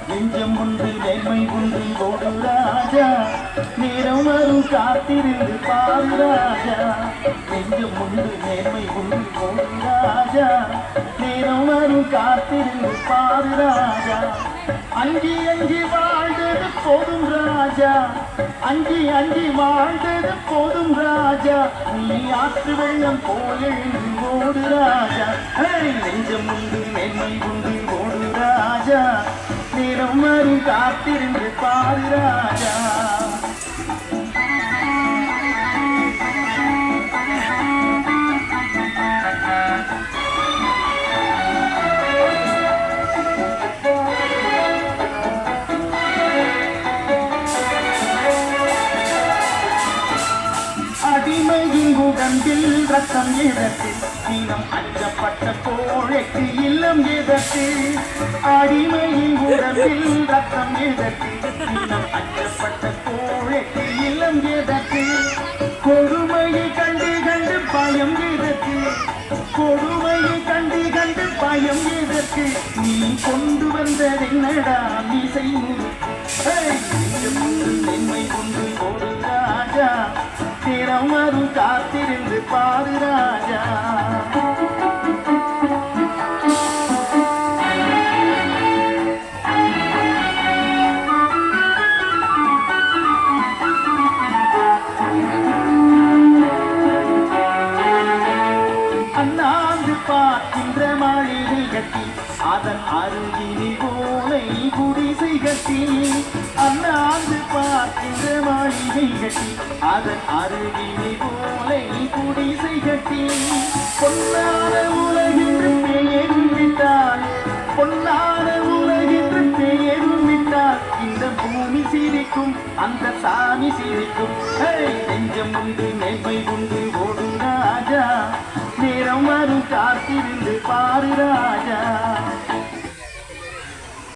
நெஞ்சம் ஒன்று நேர்மை ஒன்று ஓடு ராஜா, நேரம் வரும் காத்திருந்து பாரு ராஜா. நெஞ்சம் ஒன்று நேர்மை ஒன்று ஓடு ராஜா, நேரம் வரும் காத்திருந்து பாரு ராஜா. அஞ்சி அஞ்சி வாழ்ந்தது போதும் ராஜா, அஞ்சி அஞ்சி வாழ்ந்தது போதும் ராஜா. நீ ஆற்று வெள்ளம் போல் எழுந்து ஓடு ராஜா. நெஞ்சம் உண்டு நேர்மை உண்டு ஓடு ராஜா, நேரம் வரும் காத்திருந்து பாரு ராஜா. அடிமையின் உடம்பில் ரத்தம் எதற்கு, தினம் அஞ்சப்பட்ட கோழைக்கு இல்லம் எதற்கு. அடிமையின் உடம்பில் ரத்தம் எதற்கு, தினம் அஞ்சப்பட்ட கோழைக்கு இல்லம் எதற்கு. கொடுமையை கண்டு கண்டு பயம் எதற்கு, கொடுமையை கண்டு கண்டு பயம் எதற்கு. நீ கொண்டு வந்ததென்னடா மீசை முறுக்கு. நன்மை கொண்டு போடு ராஜா, தினம் வரும் காத்திருந்து பாரு ராஜா. அண்ணாந்து பார்க்கின்ற மாளிகை கட்டி, அதன் அருகினில் போலை குடிசை கட்டி. அண்ணாந்து பார்க்கின்ற மாளிகை கட்டி, அதன் அருகினில் போலை குடிசை கட்டி. பொன்னான உலகென்று பெயரும் விட்டால், பொன்னான உலகென்று பெயரும் விட்டால், இந்த பூமி சிரிக்கும் அந்த சாமி சிரிக்கும். நெஞ்சம் உண்டு நேர்மை உண்டு ஓடு ராஜா, நேரம் வரும் காத்திருந்து பாரு ராஜா.